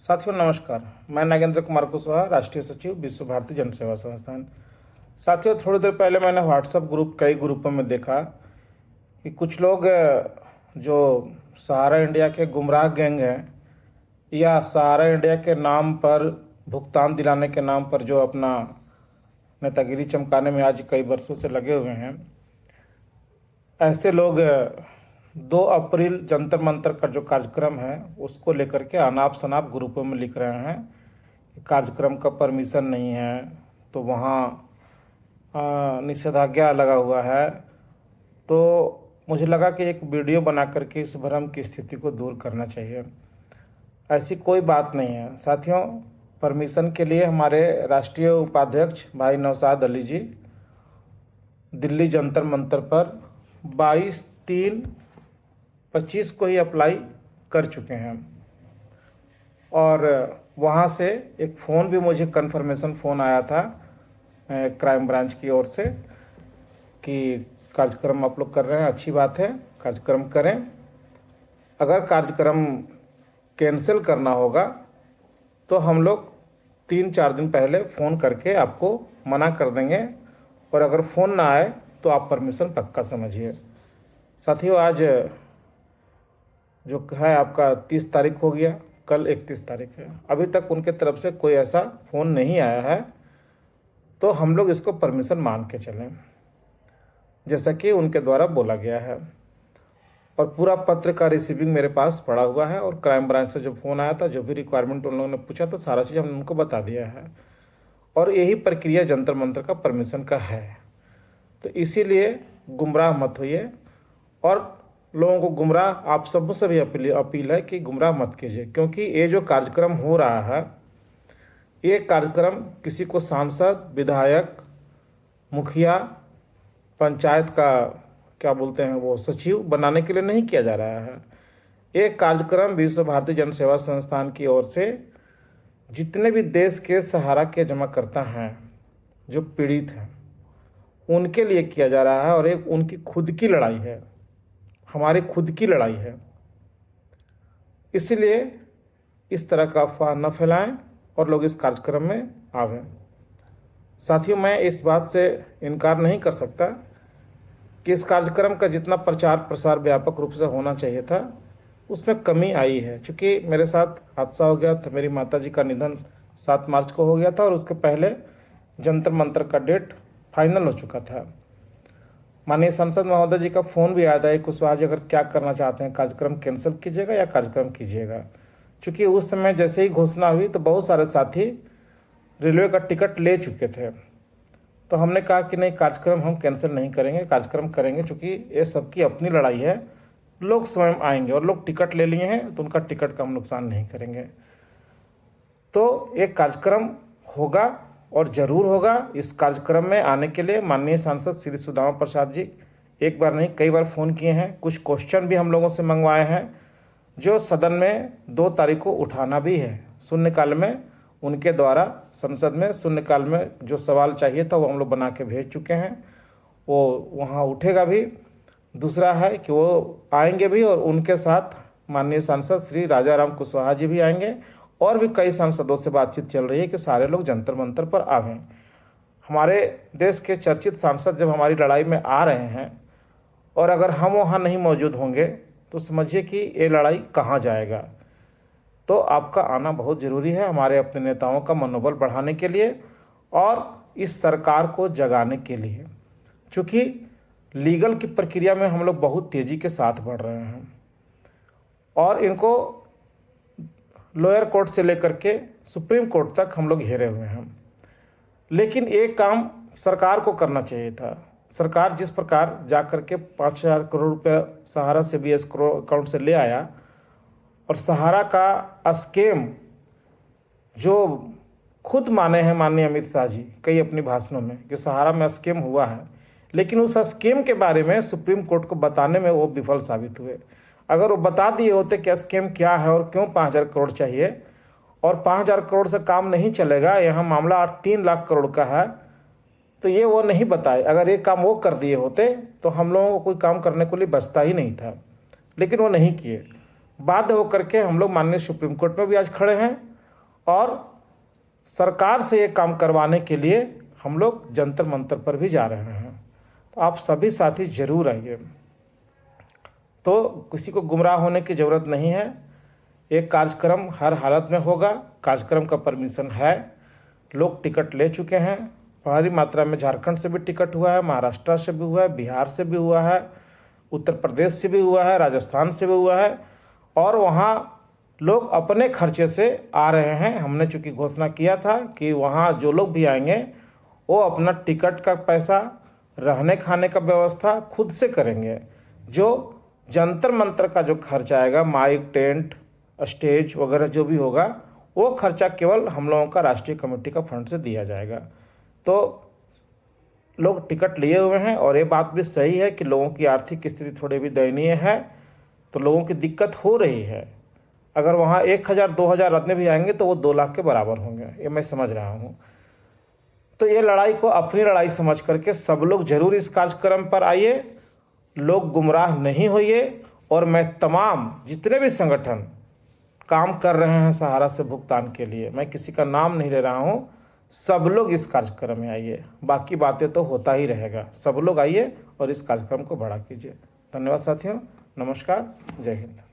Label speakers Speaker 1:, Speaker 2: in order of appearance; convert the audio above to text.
Speaker 1: साथियों नमस्कार, मैं नागेंद्र कुमार कुशवाहा, राष्ट्रीय सचिव, विश्व भारती जन सेवा संस्थान। साथियों, थोड़ी देर पहले मैंने व्हाट्सएप कई ग्रुपों में देखा कि कुछ लोग जो सहारा इंडिया के गुमराह गैंग हैं या सहारा इंडिया के नाम पर भुगतान दिलाने के नाम पर जो अपना नेतागिरी चमकाने में आज कई वर्षों से लगे हुए हैं, ऐसे लोग 2 अप्रैल जंतर मंतर का जो कार्यक्रम है उसको लेकर के अनाप शनाप ग्रुपों में लिख रहे हैं कि कार्यक्रम का परमिशन नहीं है, तो वहाँ निषेधाज्ञा लगा हुआ है। तो मुझे लगा कि एक वीडियो बना करके इस भ्रम की स्थिति को दूर करना चाहिए। ऐसी कोई बात नहीं है साथियों। परमिशन के लिए हमारे राष्ट्रीय उपाध्यक्ष भाई नौशाद अली जी दिल्ली जंतर मंतर पर 22/3/25 को ही अप्लाई कर चुके हैं और वहाँ से एक फ़ोन भी मुझे कन्फर्मेशन फ़ोन आया था क्राइम ब्रांच की ओर से कि कार्यक्रम आप लोग कर रहे हैं, अच्छी बात है, कार्यक्रम करें। अगर कार्यक्रम कैंसिल करना होगा तो हम लोग 3-4 दिन पहले फ़ोन करके आपको मना कर देंगे और अगर फ़ोन ना आए तो आप परमिशन पक्का समझिए। साथियों, आज जो है आपका 30 तारीख हो गया, कल 31 तारीख है, अभी तक उनके तरफ से कोई ऐसा फ़ोन नहीं आया है, तो हम लोग इसको परमिशन मान के चलें जैसा कि उनके द्वारा बोला गया है। और पूरा पत्र का रिसीविंग मेरे पास पड़ा हुआ है और क्राइम ब्रांच से जो फ़ोन आया था, जो भी रिक्वायरमेंट उन लोगों ने पूछा था, सारा चीज़ हमने उनको बता दिया है और यही प्रक्रिया जंतर मंतर का परमिशन का है। तो इसीलिए गुमराह मत होइए और लोगों को गुमराह, आप सब से भी अपील है कि गुमराह मत कीजिए, क्योंकि ये जो कार्यक्रम हो रहा है ये कार्यक्रम किसी को सांसद, विधायक, मुखिया, पंचायत का क्या बोलते हैं वो सचिव बनाने के लिए नहीं किया जा रहा है। एक कार्यक्रम विश्व भारती जन सेवा संस्थान की ओर से जितने भी देश के सहारा के जमाकर्ता हैं जो पीड़ित हैं उनके लिए किया जा रहा है और एक उनकी खुद की लड़ाई है, हमारी खुद की लड़ाई है। इसलिए इस तरह का अफवाह न फैलाएं और लोग इस कार्यक्रम में आवें। साथियों, मैं इस बात से इनकार नहीं कर सकता कि इस कार्यक्रम का जितना प्रचार प्रसार व्यापक रूप से होना चाहिए था उसमें कमी आई है। चूँकि मेरे साथ हादसा हो गया था, मेरी माताजी का निधन 7 मार्च को हो गया था और उसके पहले जंतर मंतर का डेट फाइनल हो चुका था। माननीय सांसद महोदय जी का फ़ोन भी आया था, कुशवाहा जी अगर क्या करना चाहते हैं, कार्यक्रम कैंसिल कीजिएगा या कार्यक्रम कीजिएगा। चूँकि उस समय जैसे ही घोषणा हुई तो बहुत सारे साथी रेलवे का टिकट ले चुके थे, तो हमने कहा कि नहीं, कार्यक्रम हम कैंसिल नहीं करेंगे, कार्यक्रम करेंगे। चूँकि ये सबकी अपनी लड़ाई है, लोग स्वयं आएंगे और लोग टिकट ले लिए हैं तो उनका टिकट का हम नुकसान नहीं करेंगे। तो एक कार्यक्रम होगा और ज़रूर होगा। इस कार्यक्रम में आने के लिए माननीय सांसद श्री सुदामा प्रसाद जी एक बार नहीं कई बार फ़ोन किए हैं, कुछ क्वेश्चन भी हम लोगों से मंगवाए हैं जो सदन में 2 तारीख को उठाना भी है। शून्यकाल में उनके द्वारा संसद में शून्यकाल में जो सवाल चाहिए था वो हम लोग बना के भेज चुके हैं, वो वहाँ उठेगा भी। दूसरा है कि वो आएंगे भी और उनके साथ माननीय सांसद श्री राजा राम कुशवाहा जी भी आएंगे और भी कई सांसदों से बातचीत चल रही है कि सारे लोग जंतर मंतर पर आवें। हमारे देश के चर्चित सांसद जब हमारी लड़ाई में आ रहे हैं और अगर हम वहाँ नहीं मौजूद होंगे तो समझिए कि ये लड़ाई कहाँ जाएगा। तो आपका आना बहुत ज़रूरी है हमारे अपने नेताओं का मनोबल बढ़ाने के लिए और इस सरकार को जगाने के लिए। चूँकि लीगल की प्रक्रिया में हम लोग बहुत तेज़ी के साथ बढ़ रहे हैं और इनको लोअर कोर्ट से लेकर के सुप्रीम कोर्ट तक हम लोग घेरे हुए हैं। लेकिन एक काम सरकार को करना चाहिए था। सरकार जिस प्रकार जा कर के 5,000 करोड़ रुपये सहारा से भी अकाउंट से ले आया और सहारा का स्कैम जो खुद माने हैं माननीय अमित शाह जी कई अपने भाषणों में कि सहारा में स्कैम हुआ है, लेकिन उस स्कैम के बारे में सुप्रीम कोर्ट को बताने में वो विफल साबित हुए। अगर वो बता दिए होते कि स्कैम क्या है और क्यों 5,000 करोड़ चाहिए और 5,000 करोड़ से काम नहीं चलेगा, यहाँ मामला 3 लाख करोड़ का है, तो ये वो नहीं बताए। अगर ये काम वो कर दिए होते तो हम लोगों को कोई काम करने के लिए बचता ही नहीं था, लेकिन वो नहीं किए। बाध्य होकर के हम लोग माननीय सुप्रीम कोर्ट में भी आज खड़े हैं और सरकार से ये काम करवाने के लिए हम लोग जंतर मंतर पर भी जा रहे हैं। तो आप सभी साथी जरूर आइए। तो किसी को गुमराह होने की ज़रूरत नहीं है। एक कार्यक्रम हर हालत में होगा। कार्यक्रम का परमिशन है, लोग टिकट ले चुके हैं। भारी मात्रा में झारखंड से भी टिकट हुआ है, महाराष्ट्र से भी हुआ है, बिहार से भी हुआ है, उत्तर प्रदेश से भी हुआ है, राजस्थान से भी हुआ है। और वहाँ लोग अपने खर्चे से आ रहे हैं। हमने चूँकि घोषणा किया था कि वहाँ जो लोग भी आएंगे वो अपना टिकट का पैसा, रहने खाने का व्यवस्था खुद से करेंगे। जो जंतर मंतर का जो खर्चा आएगा, माइक, टेंट, स्टेज वगैरह जो भी होगा, वो खर्चा केवल हम लोगों का राष्ट्रीय कमेटी का फंड से दिया जाएगा। तो लोग टिकट लिए हुए हैं और ये बात भी सही है कि लोगों की आर्थिक स्थिति थोड़ी भी दयनीय है, तो लोगों की दिक्कत हो रही है। अगर वहाँ 1000-2000 आदमी भी आएंगे तो वो 2 लाख के बराबर होंगे, ये मैं समझ रहा हूँ। तो ये लड़ाई को अपनी लड़ाई समझ करके सब लोग जरूर इस कार्यक्रम पर आइए, लोग गुमराह नहीं होइए। और मैं तमाम जितने भी संगठन काम कर रहे हैं सहारा से भुगतान के लिए, मैं किसी का नाम नहीं ले रहा हूँ, सब लोग इस कार्यक्रम में आइए। बाकी बातें तो होता ही रहेगा। सब लोग आइए और इस कार्यक्रम को बड़ा कीजिए। धन्यवाद साथियों, नमस्कार, जय हिंद।